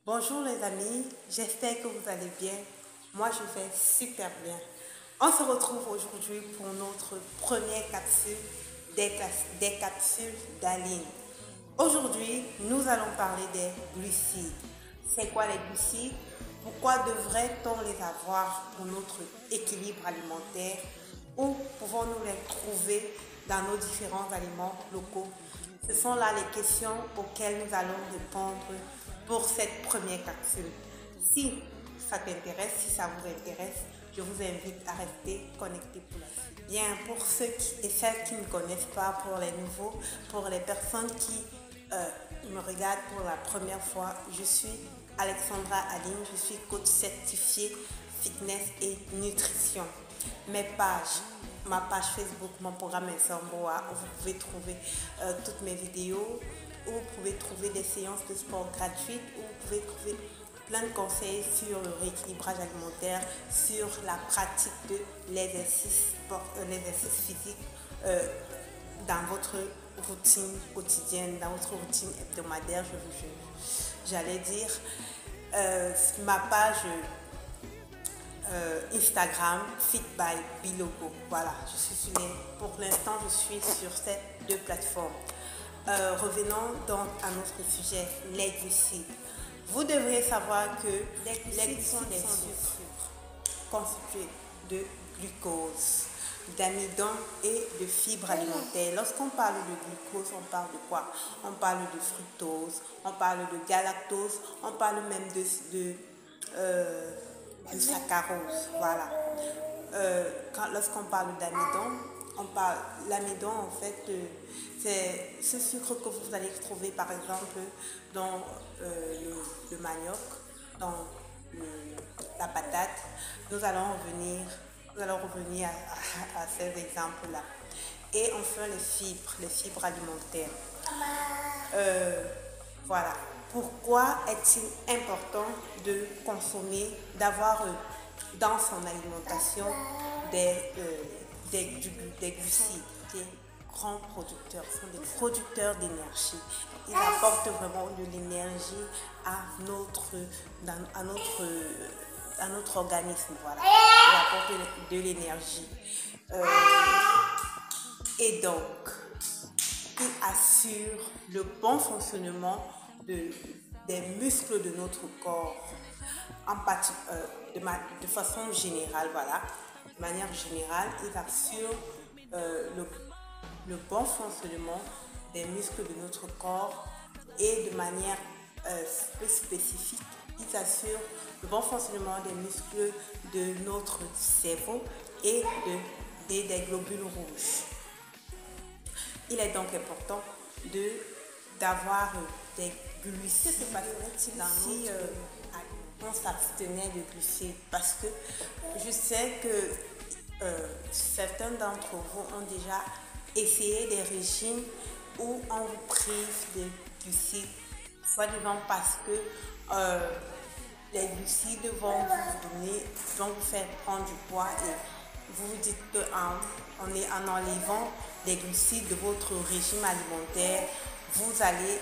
Bonjour les amis, j'espère que vous allez bien. Moi je vais super bien. On se retrouve aujourd'hui pour notre première capsule des capsules d'Aline. Aujourd'hui, nous allons parler des glucides. C'est quoi les glucides? Pourquoi devrait-on les avoir pour notre équilibre alimentaire? Où pouvons-nous les trouver dans nos différents aliments locaux? Ce sont là les questions auxquelles nous allons répondre pour cette première capsule. Si ça t'intéresse, si ça vous intéresse, je vous invite à rester connecté pour la suite. Bien, pour ceux et celles qui ne connaissent pas, pour les nouveaux, pour les personnes qui me regardent pour la première fois, je suis Alexandra Aline, je suis coach certifiée fitness et nutrition. Ma page Facebook, mon programme Insamboa, où vous pouvez trouver toutes mes vidéos, où vous pouvez trouver des séances de sport gratuites, où vous pouvez trouver plein de conseils sur le rééquilibrage alimentaire, sur la pratique de l'exercice physique dans votre routine quotidienne, dans votre routine hebdomadaire, j'allais dire. Ma page Instagram, Fit by Bilogo. Voilà, pour l'instant, je suis sur ces deux plateformes. Revenons donc à notre sujet, les glucides. Vous devriez savoir que les glucides sont des sucres constitués de glucose, d'amidon et de fibres alimentaires. Lorsqu'on parle de glucose, on parle de quoi? On parle de fructose, on parle de galactose, on parle même de saccharose. Voilà. Lorsqu'on parle d'amidon, l'amidon en fait, c'est ce sucre que vous allez trouver par exemple dans le manioc, dans la patate. Nous allons revenir à ces exemples-là. Et enfin les fibres alimentaires. Voilà. Pourquoi est-il important de consommer, d'avoir dans son alimentation des glucides, des grands producteurs, sont des producteurs d'énergie. Ils apportent vraiment de l'énergie à notre organisme. Voilà. Ils apportent de l'énergie. Et donc, il assure le bon fonctionnement des muscles de notre corps, de façon générale, voilà. De manière générale, il assure le bon fonctionnement des muscles de notre corps et de manière plus spécifique, il assure le bon fonctionnement des muscles de notre cerveau et des globules rouges. Il est donc important d'avoir des glucides. Que se passerait-il si on s'abstenait de glucides? Parce que je sais que certains d'entre vous ont déjà essayé des régimes où on vous prive de glucides, soi-disant parce que les glucides vont vous faire prendre du poids et vous vous dites qu'en enlevant les glucides de votre régime alimentaire, vous allez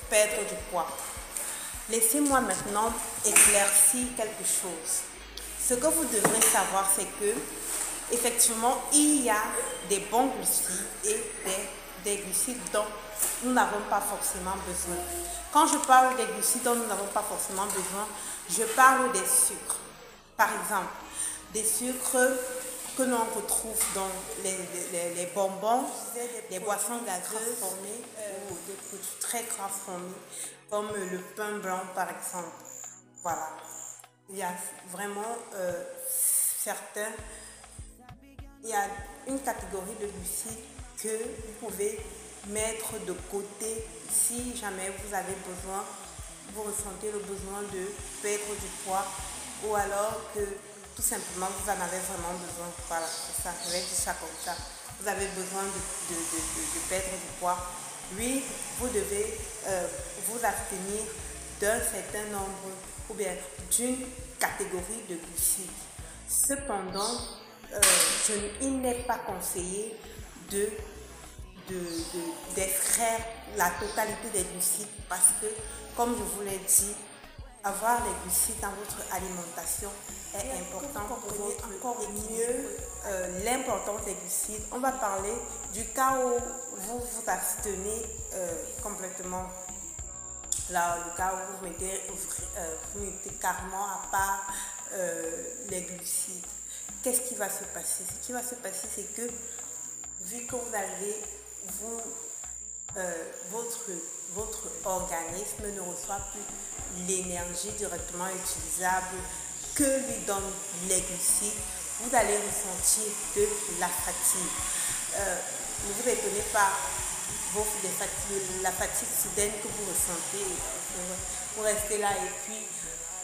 perdre du poids. Laissez-moi maintenant éclaircir quelque chose. Ce que vous devrez savoir, c'est que effectivement, il y a des bons glucides et des glucides dont nous n'avons pas forcément besoin. Quand je parle des glucides dont nous n'avons pas forcément besoin, je parle des sucres. Par exemple, des sucres que l'on retrouve dans les bonbons, les boissons gazeuses ou des produits très transformés, comme le pain blanc par exemple. Voilà. Il y a vraiment il y a une catégorie de glucides que vous pouvez mettre de côté si jamais vous ressentez le besoin de perdre du poids ou alors que tout simplement vous en avez vraiment besoin. Voilà, c'est ça, je vais dire ça comme ça. Vous avez besoin de perdre du poids. Oui, vous devez vous abstenir d'un certain nombre ou bien d'une catégorie de glucides. Cependant, il n'est pas conseillé d'extraire la totalité des glucides parce que, comme je vous l'ai dit, avoir les glucides dans votre alimentation est important pour votre encore mieux l'importance des glucides. On va parler du cas où vous vous abstenez complètement. Là, le cas où vous mettez carrément à part les glucides. Qu'est-ce qui va se passer? Ce qui va se passer, c'est que vu que vous avez votre organisme ne reçoit plus l'énergie directement utilisable que lui donnent les glucides, vous allez ressentir de la fatigue. Ne vous étonnez pas la fatigue soudaine que vous ressentez. Vous restez là et puis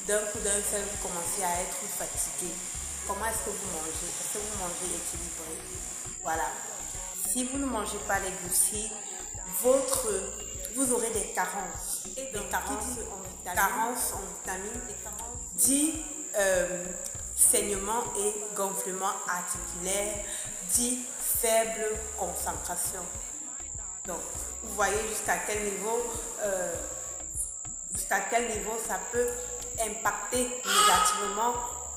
d'un coup d'un seul vous commencez à être fatigué. Comment est-ce que vous mangez? Est-ce que vous mangez équilibré? Voilà. Si vous ne mangez pas les glucides, vous aurez des carences. Et des carences en vitamines, dit saignement et gonflement articulaire, dit faible concentration. Donc, vous voyez jusqu'à quel niveau ça peut impacter négativement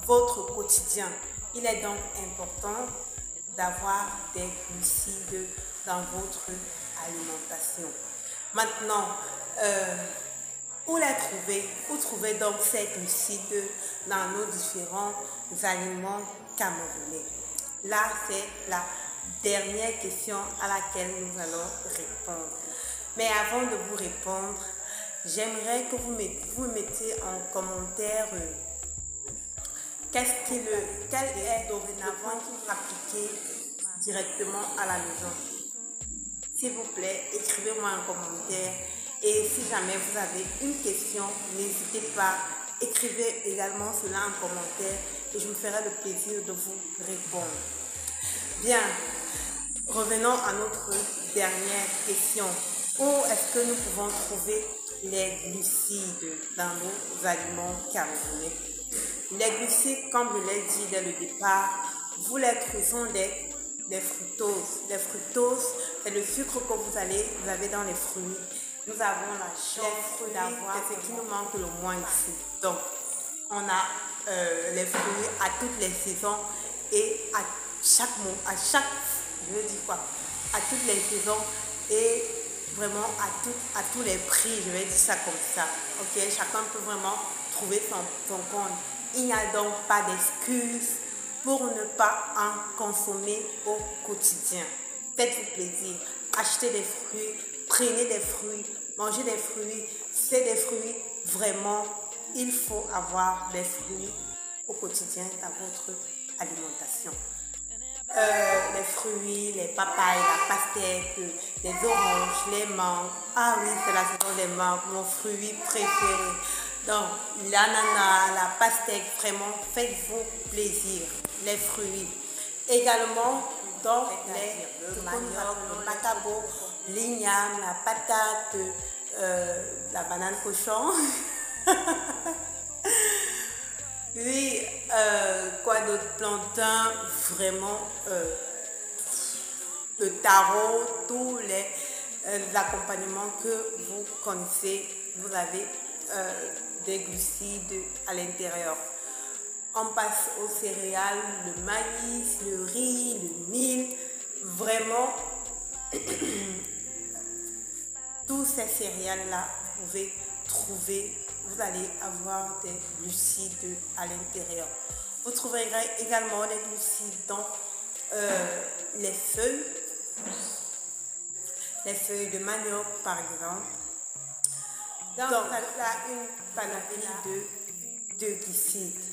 votre quotidien. Il est donc important d'avoir des glucides dans votre alimentation. Maintenant, où les trouver? Où trouver donc ces glucides dans nos différents aliments camerounais? Là, c'est la dernière question à laquelle nous allons répondre. Mais avant de vous répondre, j'aimerais que vous me mettiez en commentaire quel est dorénavant appliqué directement à la maison. S'il vous plaît, écrivez-moi un commentaire. Et si jamais vous avez une question, n'hésitez pas, écrivez également cela en commentaire et je me ferai le plaisir de vous répondre. Bien, revenons à notre dernière question. Où est-ce que nous pouvons trouver les glucides dans nos aliments camerounais? Les glucides, comme je l'ai dit dès le départ, vous les trouvez des fructoses. Les fructoses, c'est le sucre que vous avez dans les fruits. Nous avons la chance d'avoir ce qui nous manque le moins ici. Donc, on a les fruits à toutes les saisons et à toutes les saisons et vraiment à tous les prix, je vais dire ça comme ça. Ok, chacun peut vraiment trouver son compte. Il n'y a donc pas d'excuse pour ne pas en consommer au quotidien. Faites-vous plaisir, achetez des fruits, prenez des fruits, mangez des fruits, c'est des fruits, vraiment, il faut avoir des fruits au quotidien dans votre alimentation. Les fruits, les papayes, la pastèque, les oranges, les mangues. Ah oui, c'est la saison des mangues, mon fruit préféré. Donc, l'ananas, la pastèque, vraiment, faites-vous plaisir. Les fruits. Également, donc, le manioc, le macabo, l'igname, la patate, la banane cochon. Oui, quoi d'autre? Plantain, vraiment, le taro, tous les accompagnements que vous connaissez, vous avez des glucides à l'intérieur. On passe aux céréales, le maïs, le riz, le mil, vraiment, tous ces céréales-là, vous pouvez trouver, vous allez avoir des glucides à l'intérieur. Vous trouverez également des glucides dans les feuilles de manioc par exemple. Donc, ça a une panoplie de glucides.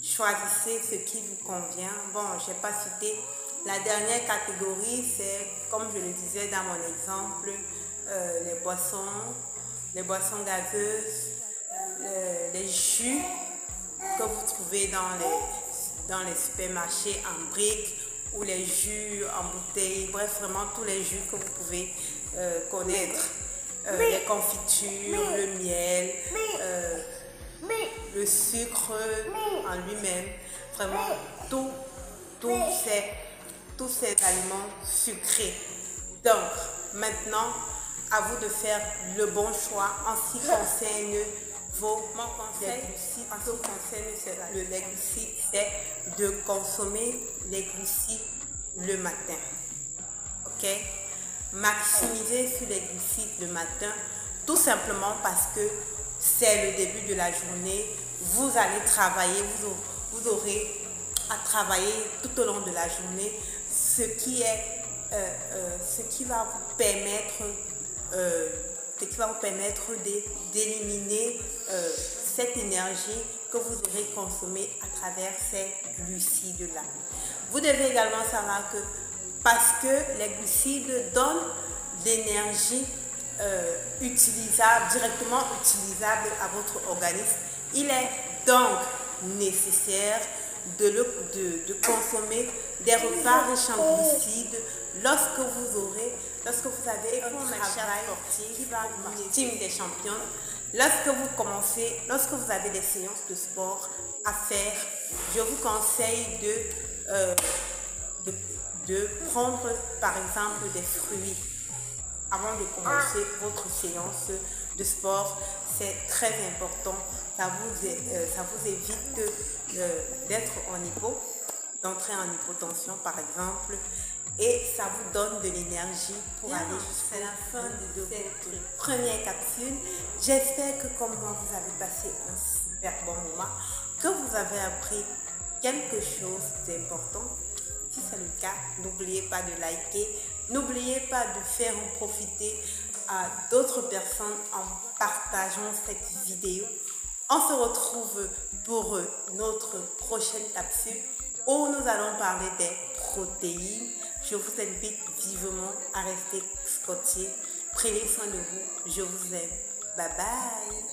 Choisissez ce qui vous convient. Bon, je n'ai pas cité. La dernière catégorie, c'est, comme je le disais dans mon exemple, les boissons gazeuses, les jus que vous trouvez dans les supermarchés en briques ou les jus en bouteille, bref, vraiment tous les jus que vous pouvez connaître, les confitures, le miel, le sucre en lui-même, vraiment tous ces aliments sucrés. Donc, maintenant, à vous de faire le bon choix en ce qui concerne Mon conseil en ce qui concerne le lait glucide, c'est de consommer les glucides le matin. Ok? Maximiser sur les glucides le matin, tout simplement parce que c'est le début de la journée. Vous allez travailler, vous aurez à travailler tout au long de la journée, ce qui va vous permettre d'éliminer cette énergie que vous aurez consommée à travers ces glucides-là. Vous devez également savoir que parce que les glucides donnent l'énergie directement utilisable à votre organisme, il est donc nécessaire de consommer des repas riches en glucides lorsque vous avez un travail sportif qui va vous team des champions, lorsque vous avez des séances de sport à faire, je vous conseille de prendre par exemple des fruits avant de commencer votre séance de sport. C'est très important. Ça vous évite d'entrer en hypotension par exemple, et ça vous donne de l'énergie pour aller jusqu'à la fin de votre première capsule. J'espère que comme moi vous avez passé un super bon moment, que vous avez appris quelque chose d'important. Si c'est le cas, n'oubliez pas de liker, n'oubliez pas de faire en profiter à d'autres personnes en partageant cette vidéo. On se retrouve pour notre prochaine capsule où nous allons parler des protéines. Je vous invite vivement à rester scotché. Prenez soin de vous. Je vous aime. Bye bye.